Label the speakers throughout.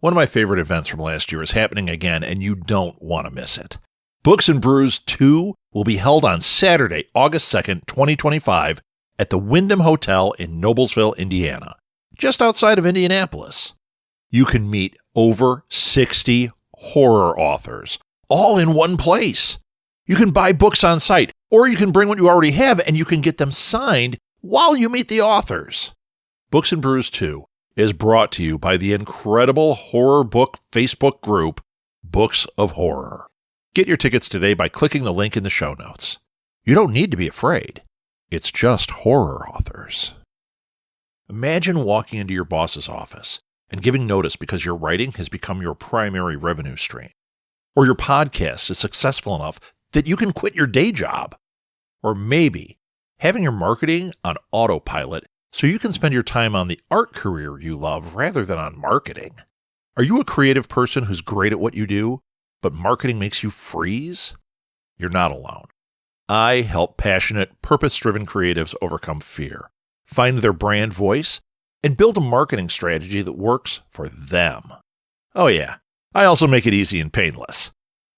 Speaker 1: One of my favorite events from last year is happening again, and you don't want to miss it. Books and Brews 2 will be held on Saturday, August 2nd, 2025, at the Wyndham Hotel in Noblesville, Indiana, just outside of Indianapolis. You can meet over 60 horror authors, all in one place. You can buy books on site, or you can bring what you already have, and you can get them signed while you meet the authors. Books and Brews 2 is brought to you by the incredible horror book Facebook group, Books of Horror. Get your tickets today by clicking the link in the show notes. You don't need to be afraid. It's just horror authors. Imagine walking into your boss's office and giving notice because your writing has become your primary revenue stream, or your podcast is successful enough that you can quit your day job, or maybe having your marketing on autopilot so you can spend your time on the art career you love rather than on marketing. Are you a creative person who's great at what you do, but marketing makes you freeze? You're not alone. I help passionate, purpose-driven creatives overcome fear, find their brand voice, and build a marketing strategy that works for them. Oh yeah, I also make it easy and painless.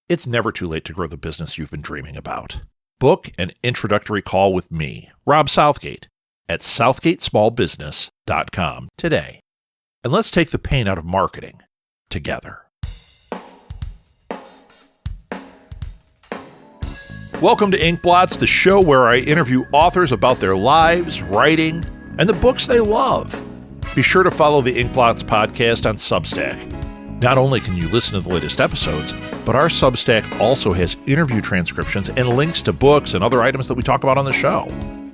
Speaker 1: It's never too late to grow the business you've been dreaming about. Book an introductory call with me, Rob Southgate, at southgatesmallbusiness.com today. And let's take the pain out of marketing together. Welcome to Ink Blots, the show where I interview authors about their lives, writing, and the books they love. Be sure to follow the Ink Blots podcast on Substack. Not only can you listen to the latest episodes, but our Substack also has interview transcriptions and links to books and other items that we talk about on the show.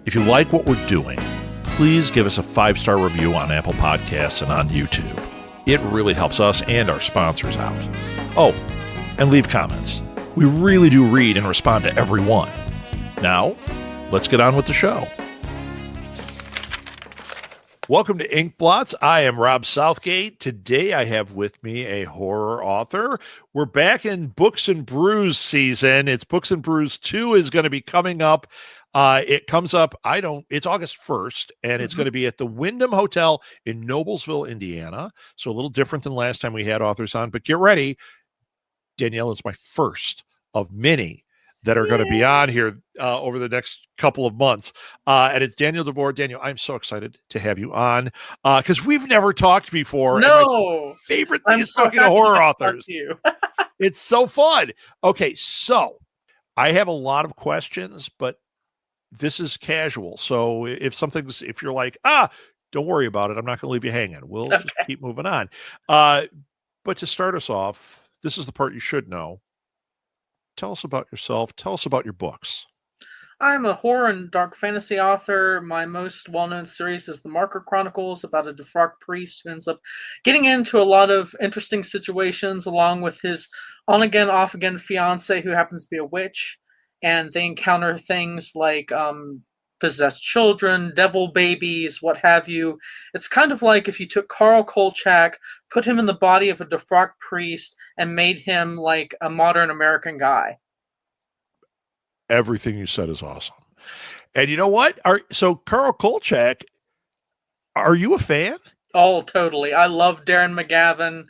Speaker 1: If you like what we're doing, please give us a 5-star review on Apple Podcasts and on YouTube. It really helps us and our sponsors out. Oh, and leave comments. We really do read and respond to every one. Now, let's get on with the show. Welcome to Ink Blots. I am Rob Southgate. Today I have with me a horror author. We're back in Books and Brews season. It's Books and Brews 2 is going to be coming up. It comes up, it's August 1st, and it's going to be at the Wyndham Hotel in Noblesville, Indiana. So a little different than last time we had authors on, but get ready. Danielle is my first of many that are going to be on here over the next couple of months. And it's Danielle DeVor. Danielle, I'm so excited to have you on because we've never talked before.
Speaker 2: No.
Speaker 1: My favorite thing is talking to horror authors. It's so fun. Okay, so I have a lot of questions, but this is casual. So if you're like, don't worry about it, I'm not going to leave you hanging. We'll just keep moving on. But to start us off, this is the part you should know. Tell us about yourself. Tell us about your books.
Speaker 2: I'm a horror and dark fantasy author. My most well-known series is The Marker Chronicles, about a defrocked priest who ends up getting into a lot of interesting situations along with his on-again, off-again fiance who happens to be a witch. And they encounter things like possessed children, devil babies, what have you. It's kind of like if you took Carl Kolchak, put him in the body of a defrocked priest, and made him like a modern American guy.
Speaker 1: Everything you said is awesome. And you know what? So Carl Kolchak, are you a fan?
Speaker 2: Oh, totally. I love Darren McGavin.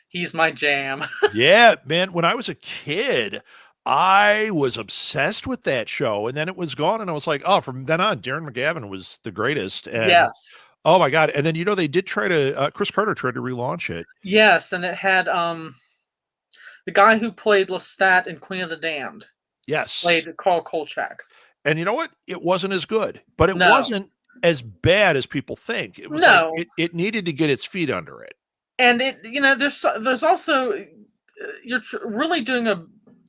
Speaker 2: He's my jam.
Speaker 1: Yeah, man. When I was a kid, I was obsessed with that show, and then it was gone, and I was like, oh, from then on, Darren McGavin was the greatest. And,
Speaker 2: yes.
Speaker 1: Oh, my God. And then, they did try to, Chris Carter tried to relaunch it.
Speaker 2: Yes, and it had the guy who played Lestat in Queen of the Damned.
Speaker 1: Yes.
Speaker 2: Played Carl Kolchak.
Speaker 1: And you know what? It wasn't as good, but it wasn't as bad as people think. It was like it needed to get its feet under it.
Speaker 2: And there's also, you're really doing a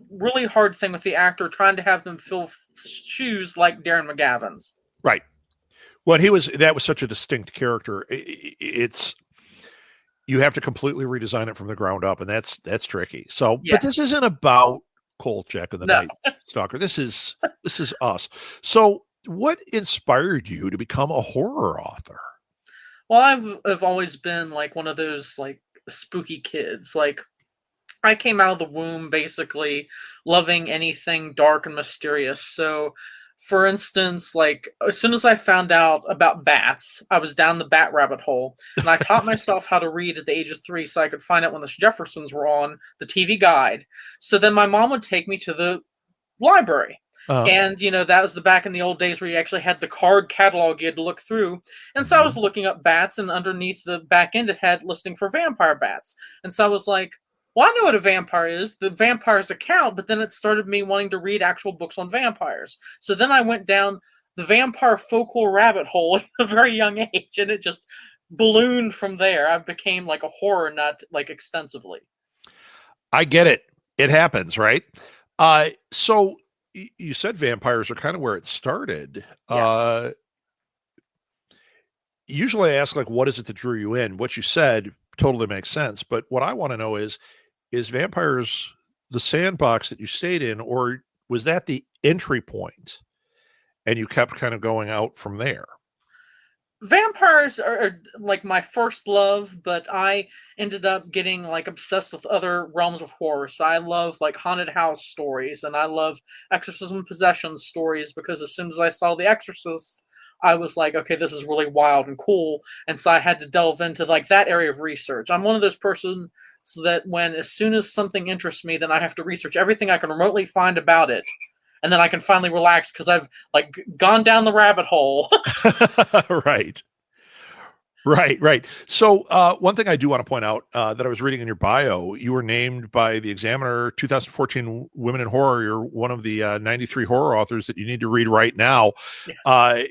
Speaker 2: really hard thing with the actor, trying to have them fill shoes like Darren McGavin's.
Speaker 1: Right. Well, that was such a distinct character. You have to completely redesign it from the ground up, and that's tricky. So, But this isn't about Kolchak and the Night Stalker. This is us. So, what inspired you to become a horror author?
Speaker 2: Well, I've always been like one of those like spooky kids. Like, I came out of the womb basically loving anything dark and mysterious. So For instance, like as soon as I found out about bats, I was down the bat rabbit hole, and I taught myself how to read at the age of 3 so I could find out when the Jeffersons were on the TV guide. So then my mom would take me to the library.
Speaker 1: Uh,
Speaker 2: And that was the back in the old days where you actually had the card catalog you had to look through. And so I was looking up bats, and underneath the back end it had listing for vampire bats. And so I was like, well, I know what a vampire is, the vampire's account, but then it started me wanting to read actual books on vampires. So then I went down the vampire folklore rabbit hole at a very young age, and it just ballooned from there. I became like a horror nut, like extensively.
Speaker 1: I get it. It happens, right? So you said vampires are kind of where it started.
Speaker 2: Yeah.
Speaker 1: Usually I ask, like, what is it that drew you in? What you said totally makes sense. But what I want to know is vampires the sandbox that you stayed in, or was that the entry point and you kept kind of going out from there?
Speaker 2: Vampires are like my first love, but I ended up getting like obsessed with other realms of horror. So I love like haunted house stories, and I love exorcism possession stories, because as soon as I saw The Exorcist, I was like, okay, this is really wild and cool. And so I had to delve into like that area of research. I'm one of those persons that when as soon as something interests me, then I have to research everything I can remotely find about it. And then I can finally relax because I've like gone down the rabbit hole.
Speaker 1: Right. Right. So one thing I do want to point out that I was reading in your bio, you were named by the Examiner 2014 Women in Horror. You're one of the 93 horror authors that you need to read right now.
Speaker 2: Yeah.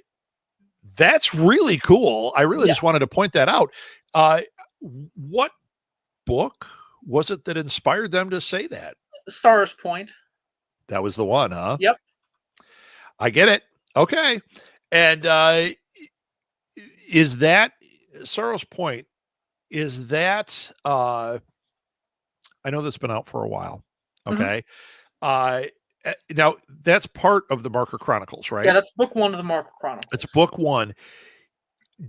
Speaker 1: That's really cool. I really just wanted to point that out. What book was it that inspired them to say that?
Speaker 2: Stars Point.
Speaker 1: That was the one, huh?
Speaker 2: Yep.
Speaker 1: I get it. Okay. And is that Sorrow's Point? Is that I know that's been out for a while. Okay. Now that's part of the Marker Chronicles, right?
Speaker 2: Yeah, that's book 1 of the Marker Chronicles.
Speaker 1: It's book 1.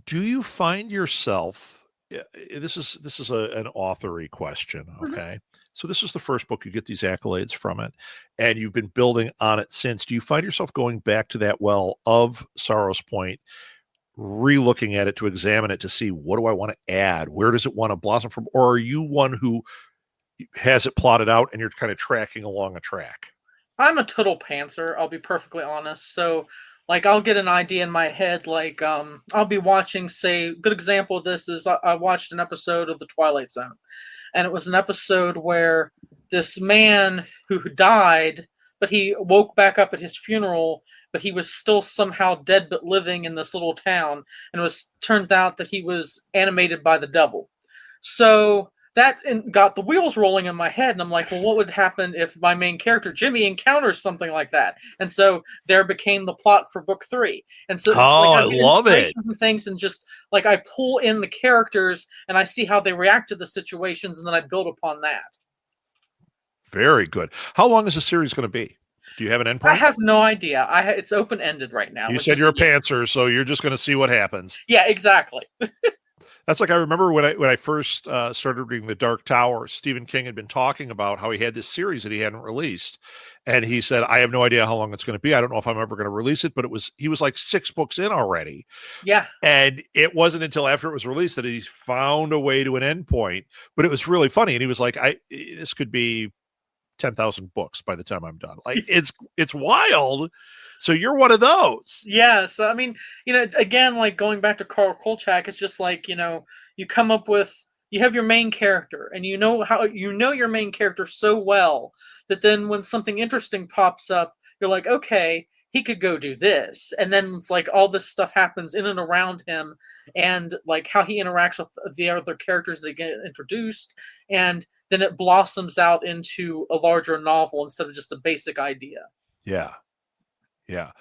Speaker 1: Do you find yourself this is an authory question, okay? So this is the first book, you get these accolades from it, and you've been building on it since. Do you find yourself going back to that well of Sorrow's Point, re-looking at it to examine it to see, what do I want to add? Where does it want to blossom from? Or are you one who has it plotted out and you're kind of tracking along a track?
Speaker 2: I'm a total pantser, I'll be perfectly honest. So like I'll get an idea in my head, like I'll be watching, say, good example of this is I watched an episode of The Twilight Zone. And it was an episode where this man who died, but he woke back up at his funeral, but he was still somehow dead but living in this little town. And turns out that he was animated by the devil. So that got the wheels rolling in my head, and I'm like, well, what would happen if my main character Jimmy encounters something like that? And so there became the plot for book 3. And so
Speaker 1: I love it.
Speaker 2: Things, and just like I pull in the characters and I see how they react to the situations, and then I build upon that.
Speaker 1: Very good. How long is the series going to be? Do you have an endpoint?
Speaker 2: I have no idea. It's open ended right now.
Speaker 1: You said you're a pantser, so you're just going to see what happens.
Speaker 2: Yeah, exactly.
Speaker 1: That's like, I remember when I first started reading The Dark Tower, Stephen King had been talking about how he had this series that he hadn't released. And he said, I have no idea how long it's going to be. I don't know if I'm ever going to release it, but he was like 6 books in already.
Speaker 2: Yeah.
Speaker 1: And it wasn't until after it was released that he found a way to an end point. But it was really funny. And he was like, this could be 10,000 books by the time I'm done. Like, it's wild. So you're one of those.
Speaker 2: Yeah. So, I mean, again, like going back to Carl Kolchak, it's just like, you come up with, you have your main character, and you know your main character so well that then when something interesting pops up, you're like, okay, he could go do this. And then it's like all this stuff happens in and around him, and like how he interacts with the other characters that get introduced. And then it blossoms out into a larger novel instead of just a basic idea.
Speaker 1: Yeah. Yeah.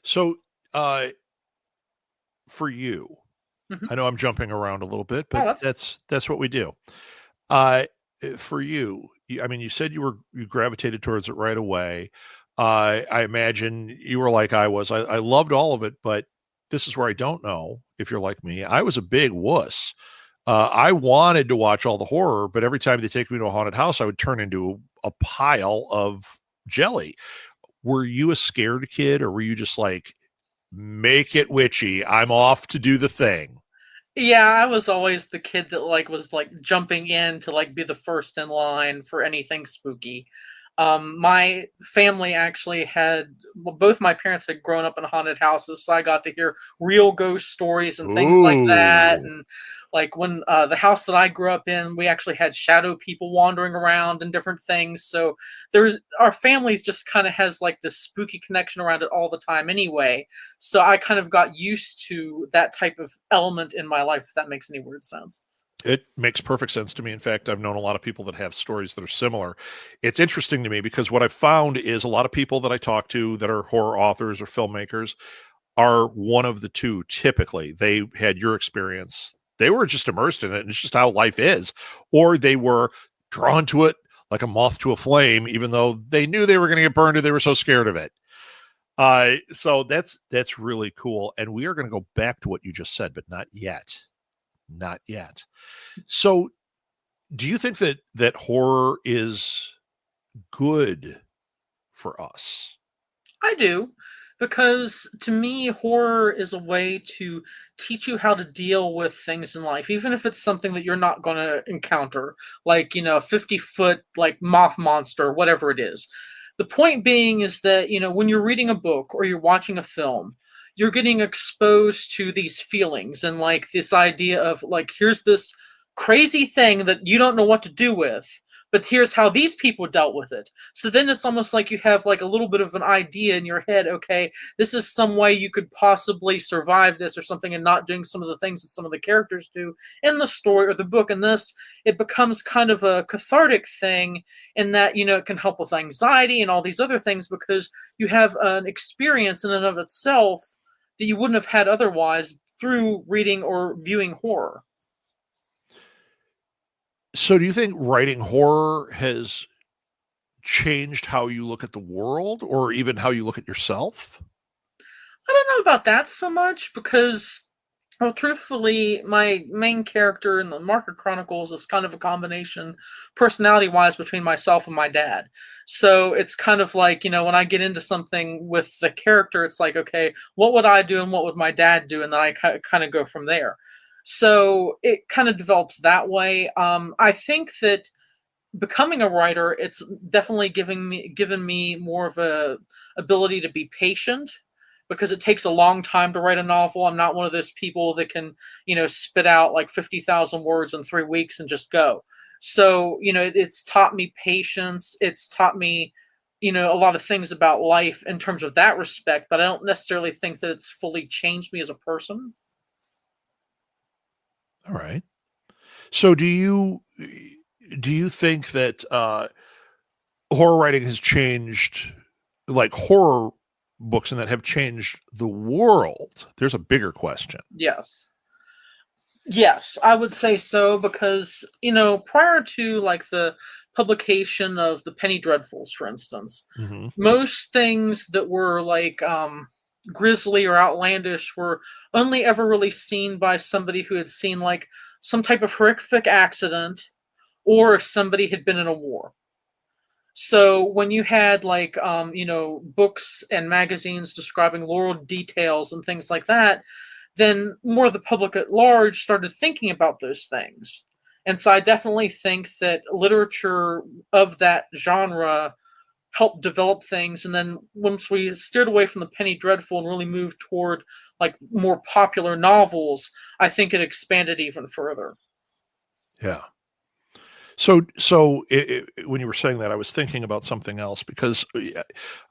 Speaker 1: So, for you, I know I'm jumping around a little bit, but that's what we do. For you, I mean, you said you gravitated towards it right away. I imagine you were like I was. I loved all of it, but this is where I don't know if you're like me. I was a big wuss. I wanted to watch all the horror, but every time they take me to a haunted house, I would turn into a pile of jelly. Were you a scared kid, or were you just like, make it witchy, I'm off to do the thing?
Speaker 2: Yeah, I was always the kid that was jumping in to be the first in line for anything spooky. My family actually had both my parents had grown up in haunted houses, so I got to hear real ghost stories and things like that.
Speaker 1: Ooh.
Speaker 2: And when the house that I grew up in, we actually had shadow people wandering around and different things. So there's our families just kind of has this spooky connection around it all the time anyway. So I kind of got used to that type of element in my life, if that makes any weird sense.
Speaker 1: It makes perfect sense to me. In fact, I've known a lot of people that have stories that are similar. It's interesting to me because what I've found is a lot of people that I talk to that are horror authors or filmmakers are one of the two. Typically, they had your experience. They were just immersed in it, and it's just how life is. Or they were drawn to it like a moth to a flame, even though they knew they were going to get burned and they were so scared of it. So that's really cool. And we are going to go back to what you just said, but not yet. Not yet. So, do you think that horror is good for us?
Speaker 2: I do, because to me, horror is a way to teach you how to deal with things in life, even if it's something that you're not going to encounter, a 50-foot moth monster, whatever it is. The point being is that, when you're reading a book or you're watching a film, you're getting exposed to these feelings and this idea of here's this crazy thing that you don't know what to do with, but here's how these people dealt with it. So then it's almost like you have a little bit of an idea in your head. Okay, this is some way you could possibly survive this or something, and not doing some of the things that some of the characters do in the story or the book. And this, it becomes kind of a cathartic thing in that, it can help with anxiety and all these other things, because you have an experience in and of itself that you wouldn't have had otherwise through reading or viewing horror.
Speaker 1: So, do you think writing horror has changed how you look at the world or even how you look at yourself?
Speaker 2: I don't know about that so much, because, well, truthfully, my main character in the Marker Chronicles is kind of a combination, personality wise, between myself and my dad. So it's kind of when I get into something with the character, it's like, okay, what would I do and what would my dad do? And then I kind of go from there. So it kind of develops that way. I think that becoming a writer, it's definitely given me more of a ability to be patient, because it takes a long time to write a novel. I'm not one of those people that can, spit out 50,000 words in 3 weeks and just go. So, it's taught me patience. It's taught me, a lot of things about life in terms of that respect, but I don't necessarily think that it's fully changed me as a person.
Speaker 1: All right. So, do you think that horror writing has changed, like horror books, and that have changed the world? There's a bigger question.
Speaker 2: Yes. Yes, I would say so, because, prior to the publication of the Penny Dreadfuls, for instance,
Speaker 1: Hmm.
Speaker 2: most things that were grisly or outlandish were only ever really seen by somebody who had seen some type of horrific accident, or if somebody had been in a war. So when you had books and magazines describing lore details and things like that, then more of the public at large started thinking about those things. And so I definitely think that literature of that genre helped develop things. And then once we steered away from the Penny Dreadful and really moved toward more popular novels, I think it expanded even further.
Speaker 1: Yeah. So when you were saying that, I was thinking about something else because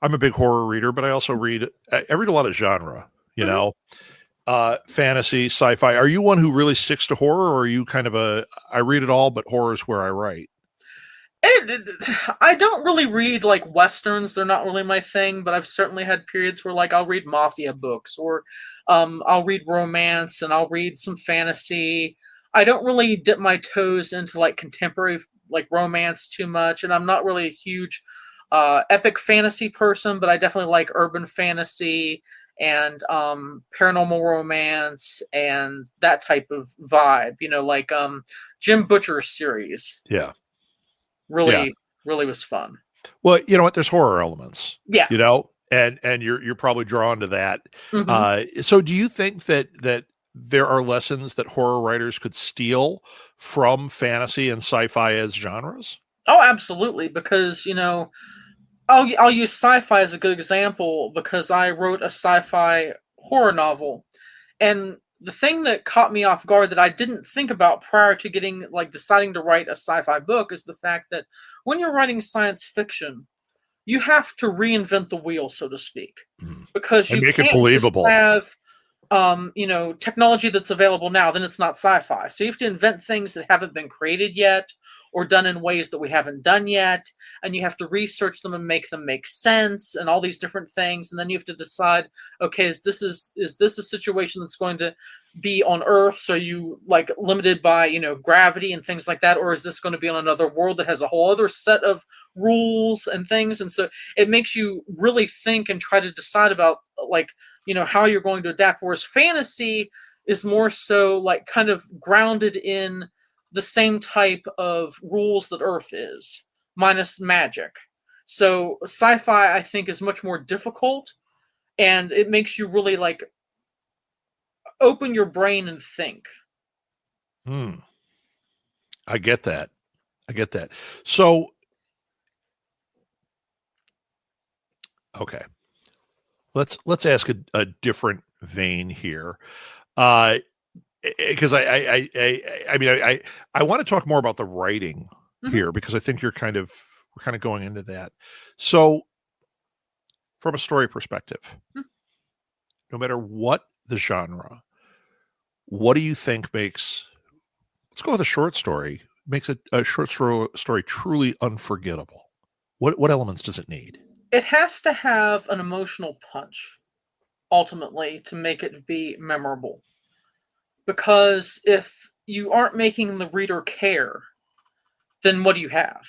Speaker 1: I'm a big horror reader, but I also read a lot of genre, you
Speaker 2: Mhm.
Speaker 1: know, fantasy, sci-fi. Are you one who really sticks to horror, or are you kind of I read it all, but horror is where I write?
Speaker 2: I don't really read westerns; they're not really my thing. But I've certainly had periods where I'll read mafia books, or I'll read romance, and I'll read some fantasy. I don't really dip my toes into contemporary romance too much, and I'm not really a huge epic fantasy person. But I definitely like urban fantasy and paranormal romance and that type of vibe. Jim Butcher's series
Speaker 1: Yeah. Yeah.
Speaker 2: really really was fun.
Speaker 1: Well, you know what? There's horror elements,
Speaker 2: Yeah.
Speaker 1: you know, and you're probably drawn to that.
Speaker 2: Hmm.
Speaker 1: So do you think that there are lessons that horror writers could steal from fantasy and sci-fi as genres?
Speaker 2: Oh, absolutely. Because I'll use sci-fi as a good example because I wrote a sci-fi horror novel, and the thing that caught me off guard that I didn't think about prior to getting like deciding to write a sci-fi book is the fact that when you're writing science fiction, you have to reinvent the wheel, so to speak,
Speaker 1: Mm.
Speaker 2: because
Speaker 1: And
Speaker 2: you
Speaker 1: make it
Speaker 2: can't just
Speaker 1: believable.
Speaker 2: have technology that's available now, then it's not sci-fi. So you have to invent things that haven't been created yet or done in ways that we haven't done yet, and you have to research them and make them make sense and all these different things, and then you have to decide, okay, is this a situation that's going to be on Earth, so you like limited by gravity and things like that, or is this going to be on another world that has a whole other set of rules and things? And so it makes you really think and try to decide about like how you're going to adapt, whereas fantasy is more so like kind of grounded in the same type of rules that Earth is, minus magic. So sci-fi I think is much more difficult, and it makes you really like open your brain and think.
Speaker 1: Hmm. I get that. I get that. So, okay, let's ask a different vein here. Uh, because I want to talk more about the writing
Speaker 2: Hmm.
Speaker 1: here because I think we're kind of going into that. So, from a story perspective, no matter what the genre, what do you think makes, let's go with a short story, makes a short story truly unforgettable? What elements does it need?
Speaker 2: It has to have an emotional punch ultimately to make it be memorable, because if you aren't making the reader care, then what do you have?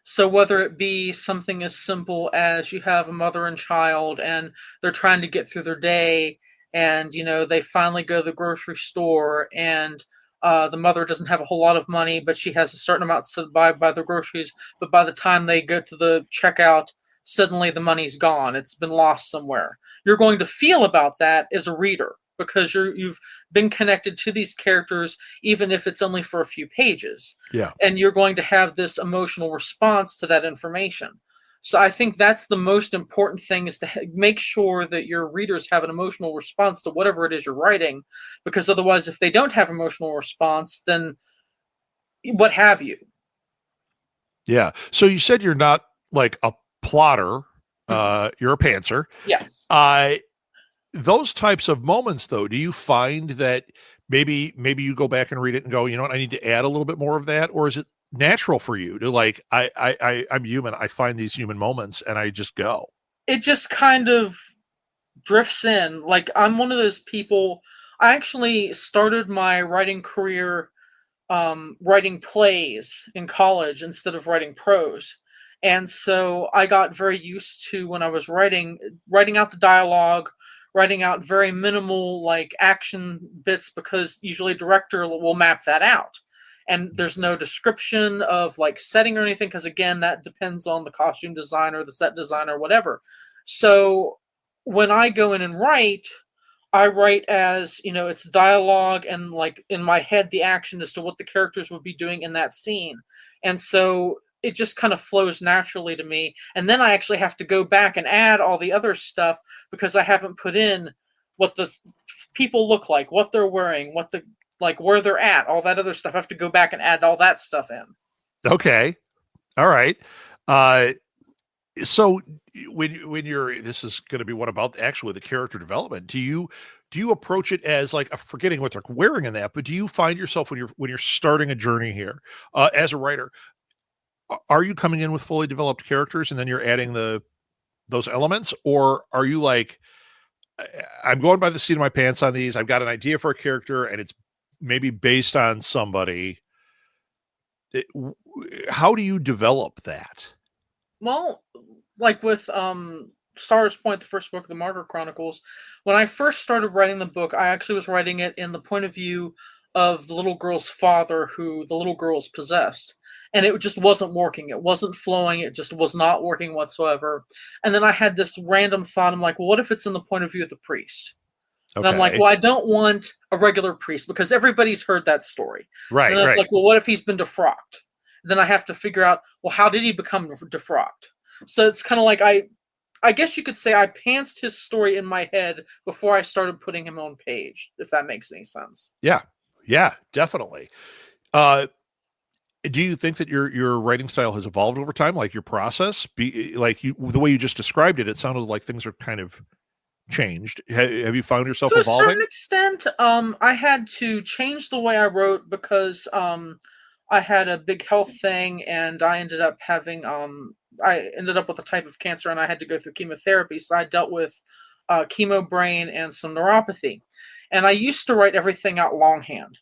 Speaker 2: So whether it be something as simple as you have a mother and child and they're trying to get through their day, and they finally go to the grocery store, and the mother doesn't have a whole lot of money, but she has a certain amount to buy the groceries, but by the time they go to the checkout, suddenly the money's gone, it's been lost somewhere. You're going to feel about that as a reader because you've been connected to these characters, even if it's only for a few pages,
Speaker 1: Yeah.
Speaker 2: and you're going to have this emotional response to that information. So I think that's the most important thing, is to make sure that your readers have an emotional response to whatever it is you're writing, because otherwise if they don't have emotional response, then what have you?
Speaker 1: Yeah. So you said you're not like a plotter,
Speaker 2: Mhm.
Speaker 1: you're a pantser.
Speaker 2: Yeah.
Speaker 1: Uh those types of moments though, do you find that maybe you go back and read it and go, you know what, I need to add a little bit more of that? Or is it natural for you to like, I'm human, I find these human moments and I just go?
Speaker 2: It just kind of drifts in. Like, I'm one of those people. I actually started my writing career writing plays in college instead of writing prose. And so I got very used to, when I was writing out the dialogue, writing out very minimal like action bits, because usually a director will map that out. And there's no description of like setting or anything, because again, that depends on the costume designer, the set designer, whatever. So when I go in and write, I write as, it's dialogue, and like in my head the action as to what the characters would be doing in that scene. And so it just kind of flows naturally to me. And then I actually have to go back and add all the other stuff, because I haven't put in what the people look like, what they're wearing, what the like where they're at, all that other stuff. I have to go back and add all that stuff in.
Speaker 1: Okay. All right. Uh so when you're, this is going to be one about actually the character development, do you approach it as like, forgetting what they're wearing in that, but do you find yourself when you're starting a journey here, as a writer, are you coming in with fully developed characters and then you're adding those elements, or are you like, I'm going by the seat of my pants on these, I've got an idea for a character and it's maybe based on somebody? How do you develop that?
Speaker 2: Well, like with Stars Point, the first book of the Martyr Chronicles, when I first started writing the book, I actually was writing it in the point of view of the little girl's father who the little girl's possessed. And it just wasn't working. It wasn't flowing. It just was not working whatsoever. And then I had this random thought. I'm like, well, what if it's in the point of view of the priest? And I'm like,
Speaker 1: Okay.
Speaker 2: well, I don't want a regular priest because everybody's heard that story. So
Speaker 1: Right,
Speaker 2: then I was
Speaker 1: right.
Speaker 2: like, well, what if he's been defrocked? Then I have to figure out, well, how did he become defrocked? So it's kind of like I guess you could say I pantsed his story in my head before I started putting him on page, if that makes any sense.
Speaker 1: Yeah. Yeah, definitely. Uh, do you think that your writing style has evolved over time, like your process? Like the way you just described it, it sounded like things are kind of changed. Have you found yourself
Speaker 2: To a certain
Speaker 1: evolving?
Speaker 2: extent, I had to change the way I wrote because I had a big health thing, and I ended up with a type of cancer, and I had to go through chemotherapy. So I dealt with chemo brain and some neuropathy, and I used to write everything out longhand.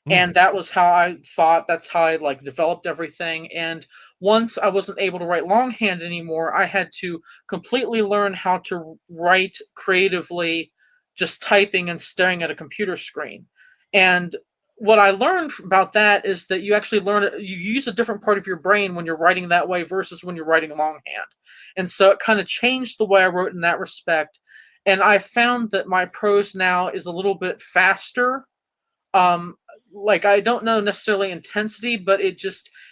Speaker 1: Hmm.
Speaker 2: And that was how I thought. That's how I like developed everything. And once I wasn't able to write longhand anymore, I had to completely learn how to write creatively, just typing and staring at a computer screen. And what I learned about that is that you actually you use a different part of your brain when you're writing that way versus when you're writing longhand. And so it kind of changed the way I wrote in that respect. And I found that my prose now is a little bit faster. um like, I don't know necessarily intensity, but it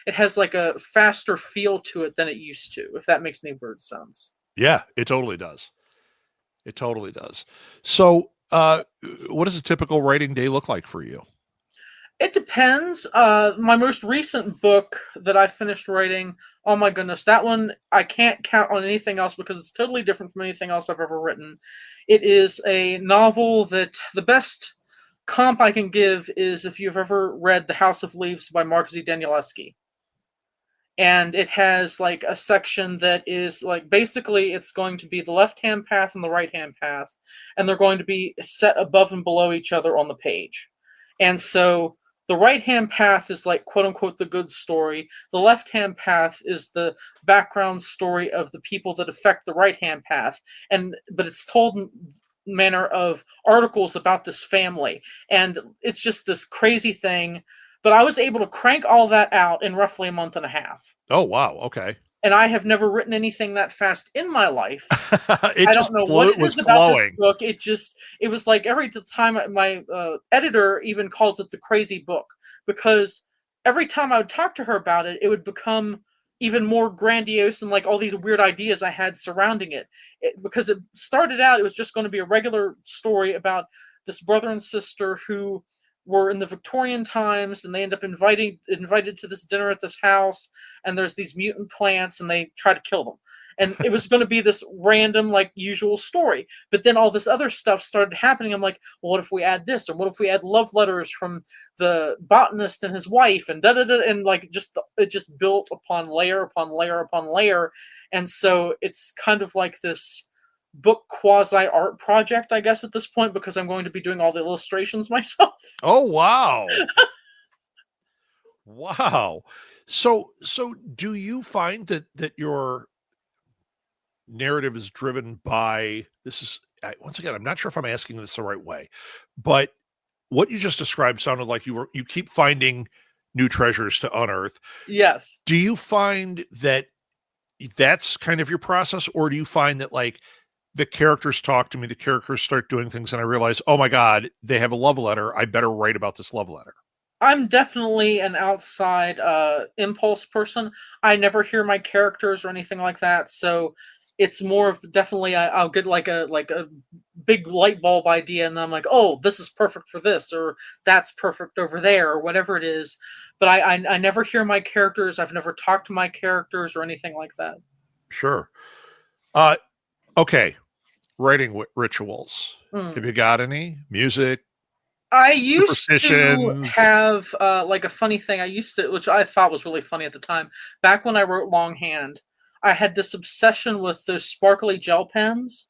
Speaker 2: has like a faster feel to it than it used to, if that makes any word sense.
Speaker 1: Yeah, it totally does. It totally does. So, what does a typical writing day look like for you?
Speaker 2: It depends. My most recent book that I finished writing, oh my goodness, that one I can't count on anything else because it's totally different from anything else I've ever written. It is a novel that the best comp I can give is if you've ever read The House of Leaves by Mark Z. Danielewski. And it has like a section that is like basically it's going to be the left hand path and the right hand path, and they're going to be set above and below each other on the page. And so the right hand path is like quote unquote the good story, the left hand path is the background story of the people that affect the right hand path, and but it's told in manner of articles about this family. And it's just this crazy thing, but I was able to crank all that out in roughly a month and a half.
Speaker 1: Oh, wow. Okay.
Speaker 2: And I have never written anything that fast in my life.
Speaker 1: It
Speaker 2: I
Speaker 1: just
Speaker 2: don't know what it
Speaker 1: was
Speaker 2: is about this
Speaker 1: flowing.
Speaker 2: book. It was like every time my editor even calls it the crazy book, because every time I would talk to her about it, it would become even more grandiose and like all these weird ideas I had surrounding because it started out, it was just going to be a regular story about this brother and sister who were in the Victorian times, and they end up invited to this dinner at this house, and there's these mutant plants, and they try to kill them. And it was going to be this random, like, usual story. But then all this other stuff started happening. I'm like, well, what if we add this? Or what if we add love letters from the botanist and his wife? And da da da. And like, it just built upon layer upon layer upon layer. And so it's kind of like this book quasi art project, I guess, at this point, because I'm going to be doing all the illustrations myself.
Speaker 1: Oh, wow. Wow. So do you find that your narrative is driven by once again, I'm not sure if I'm asking this the right way, but what you just described sounded like you keep finding new treasures to unearth.
Speaker 2: Yes.
Speaker 1: Do you find that that's kind of your process, or do you find that like the characters talk to me, the characters start doing things, and I realize, oh my God, they have a love letter. I better write about this love letter.
Speaker 2: I'm definitely an outside impulse person. I never hear my characters or anything like that, so it's more of definitely I'll get like a big light bulb idea, and then I'm like, oh, this is perfect for this, or that's perfect over there, or whatever it is. But I never hear my characters. I've never talked to my characters or anything like that.
Speaker 1: Sure. Uh, okay. Writing rituals.
Speaker 2: Hmm.
Speaker 1: Have you got any music,
Speaker 2: I used to
Speaker 1: superstitions?
Speaker 2: have like a funny thing. I used to, which I thought was really funny at the time. Back when I wrote longhand, I had this obsession with those sparkly gel pens.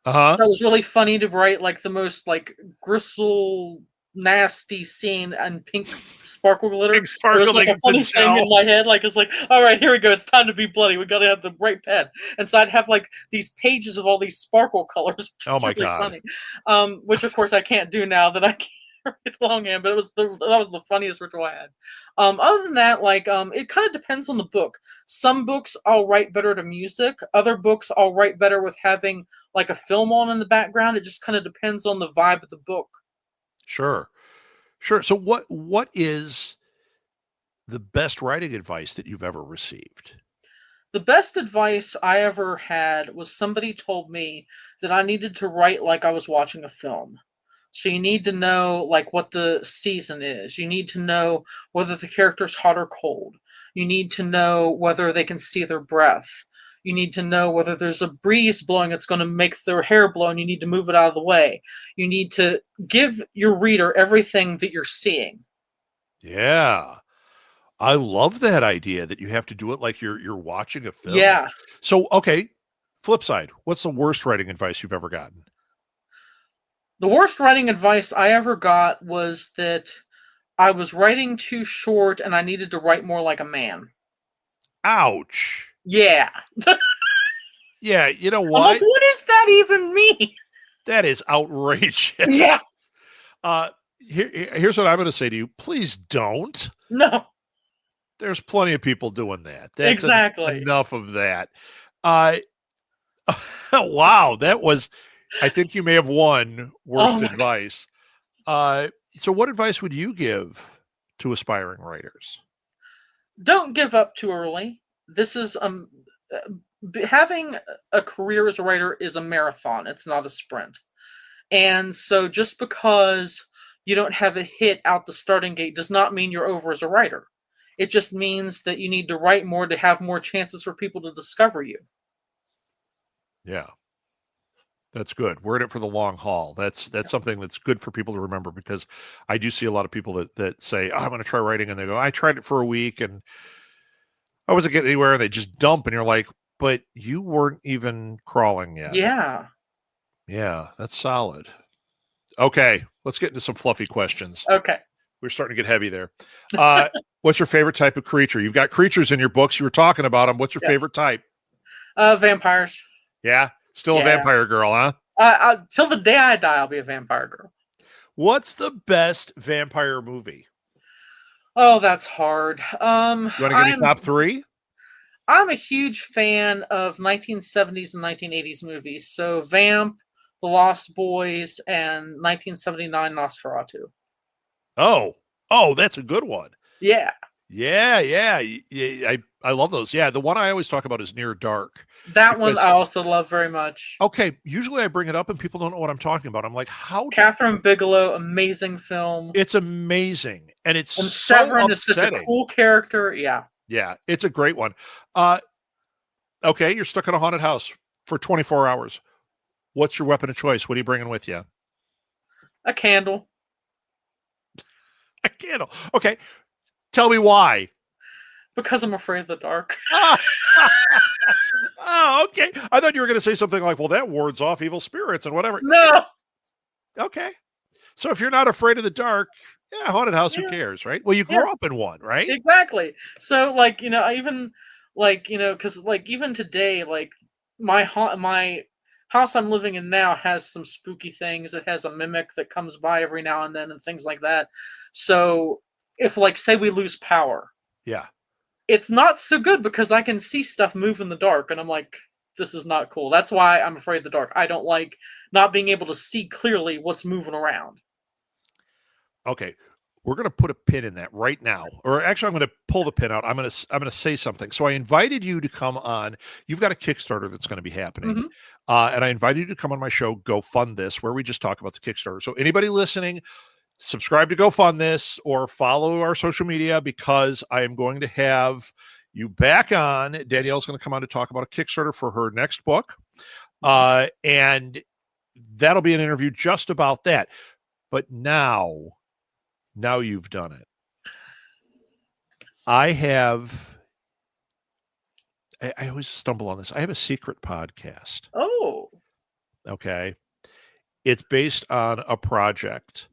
Speaker 1: Uh-huh.
Speaker 2: So it was really funny to write like the most like gristle, nasty scene and pink sparkle glitter.
Speaker 1: Big
Speaker 2: It was like
Speaker 1: sparkling
Speaker 2: a
Speaker 1: in the
Speaker 2: funny thing in
Speaker 1: gel.
Speaker 2: my head. Like it's like, all right, here we go. It's time to be bloody. We got to have the right pen. And so I'd have like these pages of all these sparkle colors, which
Speaker 1: Oh
Speaker 2: was
Speaker 1: my
Speaker 2: really
Speaker 1: God.
Speaker 2: funny. Which of course I can't do now that I can't longhand, but that was the funniest ritual I had. Other than that, it kind of depends on the book. Some books I'll write better to music. Other books I'll write better with having like a film on in the background. It just kind of depends on the vibe of the book.
Speaker 1: Sure. Sure. So what is the best writing advice that you've ever received?
Speaker 2: The best advice I ever had was somebody told me that I needed to write like I was watching a film. So you need to know like what the season is. You need to know whether the character's hot or cold. You need to know whether they can see their breath. You need to know whether there's a breeze blowing that's going to make their hair blow and you need to move it out of the way. You need to give your reader everything that you're seeing.
Speaker 1: Yeah. I love that idea that you have to do it like you're watching a film.
Speaker 2: Yeah.
Speaker 1: So, okay, flip side, what's the worst writing advice you've ever gotten?
Speaker 2: The worst writing advice I ever got was that I was writing too short and I needed to write more like a man.
Speaker 1: Ouch.
Speaker 2: Yeah.
Speaker 1: Yeah, you know
Speaker 2: I'm
Speaker 1: what?
Speaker 2: like, what does that even mean?
Speaker 1: That is outrageous.
Speaker 2: Yeah.
Speaker 1: Here's what I'm going to say to you. Please don't.
Speaker 2: No.
Speaker 1: There's plenty of people doing that. That's
Speaker 2: exactly.
Speaker 1: enough of that. Wow, that was, I think you may have won worst advice. So what advice would you give to aspiring writers?
Speaker 2: Don't give up too early. This is having a career as a writer is a marathon. It's not a sprint. And so just because you don't have a hit out the starting gate does not mean you're over as a writer. It just means that you need to write more to have more chances for people to discover you.
Speaker 1: Yeah. That's good. We're in it for the long haul. That's something that's good for people to remember, because I do see a lot of people that say, oh, I'm going to try writing. And they go, I tried it for a week and I wasn't getting anywhere. And they just dump. And you're like, but you weren't even crawling yet.
Speaker 2: Yeah.
Speaker 1: Yeah, that's solid. Okay. Let's get into some fluffy questions.
Speaker 2: Okay.
Speaker 1: We're starting to get heavy there. What's your favorite type of creature? You've got creatures in your books. You were talking about them. What's your favorite type?
Speaker 2: Vampires.
Speaker 1: Yeah? Still a vampire girl,
Speaker 2: huh? Till the day I die, I'll be a vampire girl.
Speaker 1: What's the best vampire movie?
Speaker 2: Oh, that's hard.
Speaker 1: You want to give me top three?
Speaker 2: I'm a huge fan of 1970s and 1980s movies. So Vamp, The Lost Boys, and 1979 Nosferatu.
Speaker 1: Oh, that's a good one.
Speaker 2: Yeah.
Speaker 1: Yeah. I love those. Yeah, the one I always talk about is Near Dark.
Speaker 2: That one I also love very much.
Speaker 1: Okay, usually I bring it up and people don't know what I'm talking about. I'm like, how?
Speaker 2: Catherine Bigelow, amazing film.
Speaker 1: It's amazing, and it's
Speaker 2: and
Speaker 1: so
Speaker 2: Severin
Speaker 1: upsetting.
Speaker 2: is such a cool character. Yeah,
Speaker 1: it's a great one. Okay, you're stuck in a haunted house for 24 hours. What's your weapon of choice? What are you bringing with you?
Speaker 2: A candle.
Speaker 1: A candle. Okay. Tell me why.
Speaker 2: Because I'm afraid of the dark.
Speaker 1: Oh, okay. I thought you were going to say something like, well, that wards off evil spirits and whatever.
Speaker 2: No.
Speaker 1: Okay. So if you're not afraid of the dark, haunted house, who cares, right? Well, you grew up in one, right?
Speaker 2: Exactly. So, even today, my house I'm living in now has some spooky things. It has a mimic that comes by every now and then and things like that. So if say we lose power.
Speaker 1: Yeah.
Speaker 2: It's not so good because I can see stuff move in the dark and I'm like, this is not cool. That's why I'm afraid of the dark. I don't like not being able to see clearly what's moving around.
Speaker 1: Okay. We're going to put a pin in that right now. Or actually, I'm going to pull the pin out. I'm going to say something. So I invited you to come on. You've got a Kickstarter that's going to be happening.
Speaker 2: Mm-hmm.
Speaker 1: And I invited you to come on my show, Go Fund This, where we just talk about the Kickstarter. So anybody listening, subscribe to Go Fund This or follow our social media, because I am going to have you back on. Danielle's going to come on to talk about a Kickstarter for her next book. And that'll be an interview just about that. But now you've done it. I always stumble on this. I have a secret podcast.
Speaker 2: Oh.
Speaker 1: Okay. It's based on a project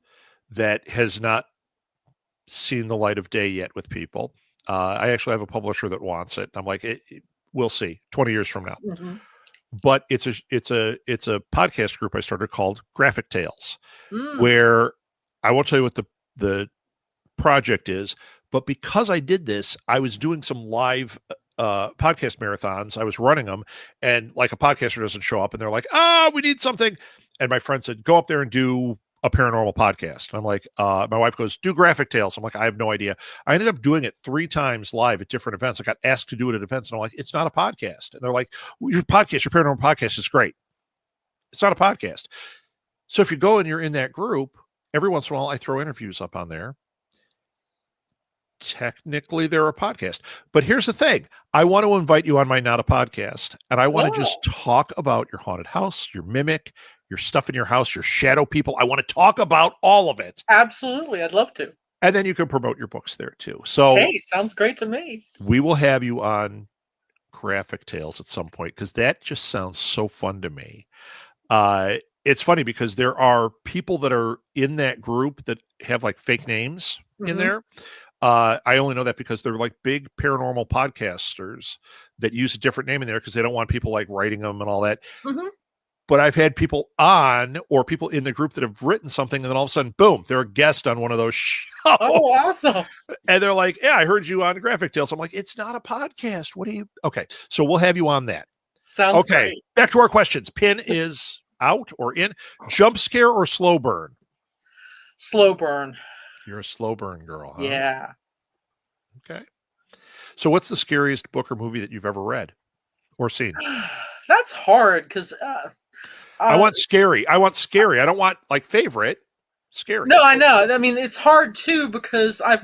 Speaker 1: that has not seen the light of day yet with people. I actually have a publisher that wants it. I'm like, we'll see 20 years from now.
Speaker 2: Mm-hmm.
Speaker 1: But it's a podcast group I started called Graphic Tales, where I won't tell you what the project is, but because I did this, I was doing some live podcast marathons. I was running them, and like a podcaster doesn't show up and they're like, we need something. And my friend said, go up there and do a paranormal podcast. And I'm like, my wife goes, do graphic tales. I'm like, I have no idea. I ended up doing it 3 times live at different events. I got asked to do it at events, and I'm like, it's not a podcast. And they're like, well, your paranormal podcast is great. It's not a podcast. So if you go and you're in that group, every once in a while I throw interviews up on there. Technically they're a podcast, but here's the thing. I want to invite you on my Not a Podcast, and I want to just talk about your haunted house, your mimic, your stuff in your house, your shadow people. I want to talk about all of it.
Speaker 2: Absolutely. I'd love to.
Speaker 1: And then you can promote your books there too. So
Speaker 2: hey, sounds great to me.
Speaker 1: We will have you on Graphic Tales at some point, because that just sounds so fun to me. It's funny because there are people that are in that group that have like fake names in there. I only know that because they're like big paranormal podcasters that use a different name in there because they don't want people like writing them and all that. But I've had people on, or people in the group that have written something, and then all of a sudden, boom, they're a guest on one of those shows.
Speaker 2: Oh, awesome.
Speaker 1: And they're like, yeah, I heard you on Graphic Tales. I'm like, it's not a podcast. What do you? Okay. So we'll have you on that.
Speaker 2: Sounds okay. Great.
Speaker 1: Back to our questions. Pin is out or in. Jump scare or slow burn?
Speaker 2: Slow burn.
Speaker 1: You're a slow burn girl, huh?
Speaker 2: Yeah.
Speaker 1: Okay. So what's the scariest book or movie that you've ever read or seen?
Speaker 2: That's hard because
Speaker 1: I want scary. I don't want like favorite. Scary.
Speaker 2: No, I know. I mean, it's hard too because I've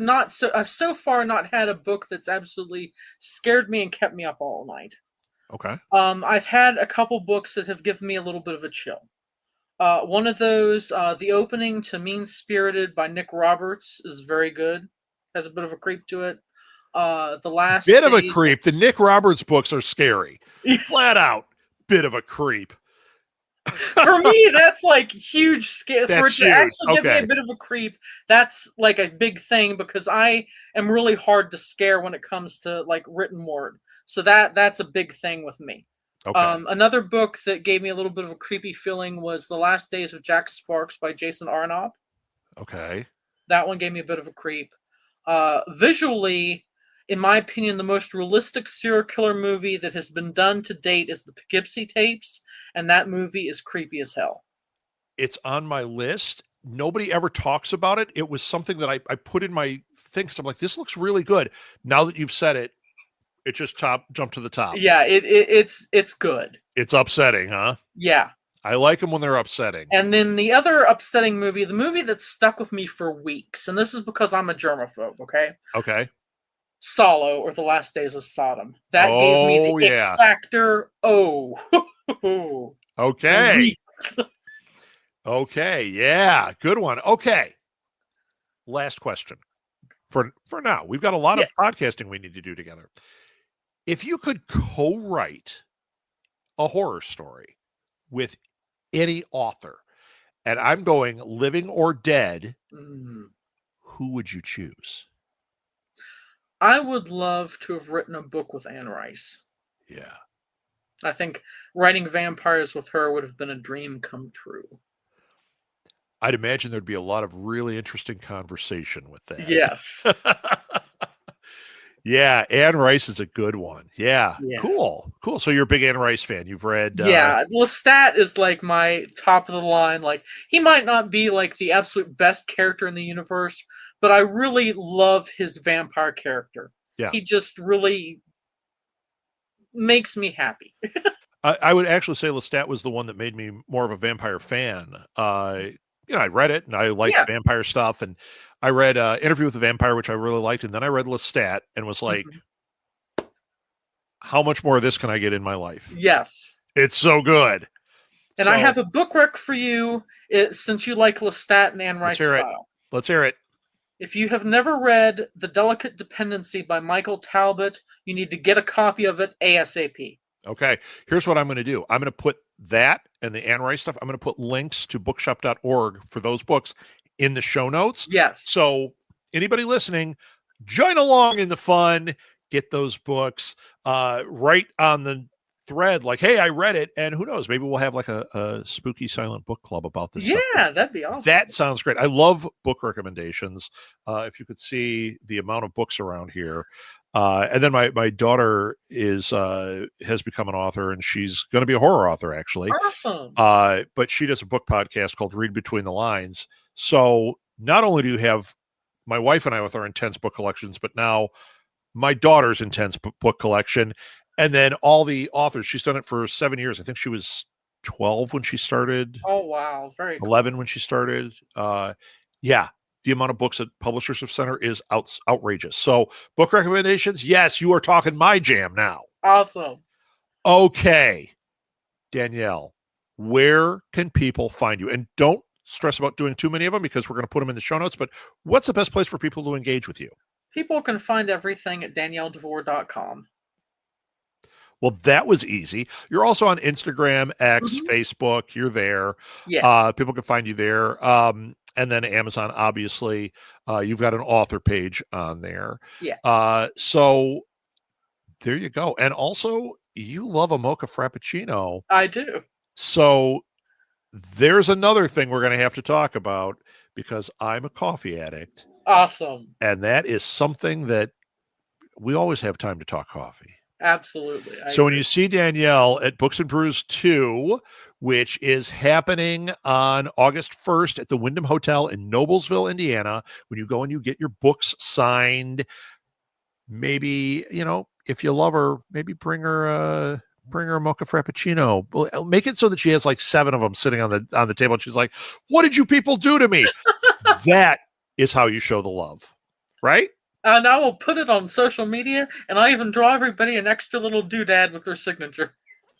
Speaker 2: so far not had a book that's absolutely scared me and kept me up all night.
Speaker 1: Okay.
Speaker 2: I've had a couple books that have given me a little bit of a chill. One of those, the opening to Mean Spirited by Nick Roberts, is very good. Has a bit of a creep to it. The last
Speaker 1: bit of a creep. The Nick Roberts books are scary. Flat out, bit of a creep.
Speaker 2: For me, that's like huge scare. For it to actually give me a bit of a creep, that's like a big thing because I am really hard to scare when it comes to like written word. So that's a big thing with me. Okay. Another book that gave me a little bit of a creepy feeling was The Last Days of Jack Sparks by Jason Arnott.
Speaker 1: Okay.
Speaker 2: That one gave me a bit of a creep. Visually, in my opinion, the most realistic serial killer movie that has been done to date is the Poughkeepsie Tapes, and that movie is creepy as hell. It's
Speaker 1: on my list. Nobody ever talks about it. It was something that I put in my thing because I'm like, this looks really good. Now that you've said it, it just jumped to the top.
Speaker 2: Yeah, it's good.
Speaker 1: It's upsetting, huh?
Speaker 2: Yeah.
Speaker 1: I like them when they're upsetting.
Speaker 2: And then the other upsetting movie, the movie that stuck with me for weeks, and this is because I'm a germaphobe, okay?
Speaker 1: Okay.
Speaker 2: Solo, or The Last Days of Sodom. That gave me the ick factor. Oh.
Speaker 1: Okay. Okay, yeah. Good one. Okay. Last question. For now, we've got a lot of podcasting we need to do together. If you could co-write a horror story with any author, and I'm going living or dead, who would you choose?
Speaker 2: I would love to have written a book with Anne Rice.
Speaker 1: Yeah.
Speaker 2: I think writing vampires with her would have been a dream come true.
Speaker 1: I'd imagine there'd be a lot of really interesting conversation with that.
Speaker 2: Yes.
Speaker 1: Yeah, Anne Rice is a good one. Yeah. Cool. So you're a big Anne Rice fan. You've read...
Speaker 2: Yeah, Lestat is like my top of the line. Like, he might not be like the absolute best character in the universe, but I really love his vampire character. Yeah. He just really makes me happy.
Speaker 1: I would actually say Lestat was the one that made me more of a vampire fan. I read it, and I liked vampire stuff, and I read Interview with the Vampire, which I really liked, and then I read Lestat and was like, how much more of this can I get in my life?
Speaker 2: Yes.
Speaker 1: It's so good.
Speaker 2: And I have a book rec for you, since you like Lestat and Anne Rice style.
Speaker 1: Let's hear it.
Speaker 2: If you have never read The Delicate Dependency by Michael Talbot, you need to get a copy of it ASAP.
Speaker 1: Okay. Here's what I'm going to do. I'm going to put that and the Anne Rice stuff. I'm going to put links to bookshop.org for those books in the show notes.
Speaker 2: Yes.
Speaker 1: So anybody listening, join along in the fun, get those books right on the thread like, hey, I read it, and who knows, maybe we'll have like a spooky silent book club about this stuff.
Speaker 2: Yeah, that'd be awesome.
Speaker 1: That sounds great. I love book recommendations. If you could see the amount of books around here. And then my daughter has become an author, and she's going to be a horror author, actually.
Speaker 2: Awesome.
Speaker 1: But she does a book podcast called Read Between the Lines. So not only do you have my wife and I with our intense book collections, but now my daughter's intense book collection, and then all the authors. She's done it for 7 years. I think she was 12 when she started.
Speaker 2: Oh, wow. Very cool.
Speaker 1: 11 when she started. Yeah. The amount of books at Publishers of Center is outrageous. So book recommendations. Yes, you are talking my jam now.
Speaker 2: Awesome.
Speaker 1: Okay. Danielle, where can people find you? And don't stress about doing too many of them because we're going to put them in the show notes. But what's the best place for people to engage with you?
Speaker 2: People can find everything at DanielleDeVor.com.
Speaker 1: Well, that was easy. You're also on Instagram, X, Facebook. You're there.
Speaker 2: Yeah.
Speaker 1: People can find you there. And then Amazon, obviously. You've got an author page on there.
Speaker 2: Yeah.
Speaker 1: So there you go. And also, you love a mocha frappuccino.
Speaker 2: I do.
Speaker 1: So there's another thing we're going to have to talk about because I'm a coffee addict.
Speaker 2: Awesome.
Speaker 1: And that is something that we always have time to talk coffee.
Speaker 2: Absolutely.
Speaker 1: So when you see Danielle at Books and Brews 2, which is happening on August 1st at the Wyndham Hotel in Noblesville, Indiana, when you go and you get your books signed, maybe, if you love her, maybe bring her a mocha frappuccino. Make it so that she has like 7 of them sitting on the table. And she's like, what did you people do to me? That is how you show the love, right?
Speaker 2: And I will put it on social media, and I even draw everybody an extra little doodad with their signature.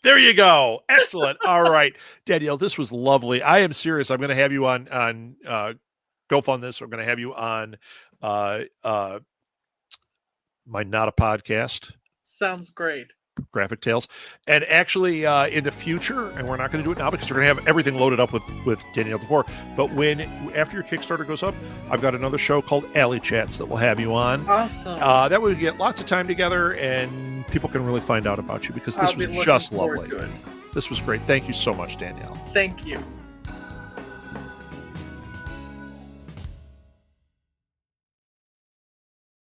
Speaker 1: There you go. Excellent. All right, Danielle, this was lovely. I am serious. I'm going to have you on Go Fund This. I'm going to have you on my Not a Podcast.
Speaker 2: Sounds great.
Speaker 1: Graphic Tales. And actually in the future, and we're not going to do it now because we're going to have everything loaded up with Danielle DeVor, but after your Kickstarter goes up, I've got another show called Alley Chats that we'll have you on.
Speaker 2: Awesome.
Speaker 1: That way we get lots of time together and people can really find out about you because this was just lovely.
Speaker 2: To it.
Speaker 1: This was great. Thank you so much, Danielle.
Speaker 2: Thank you.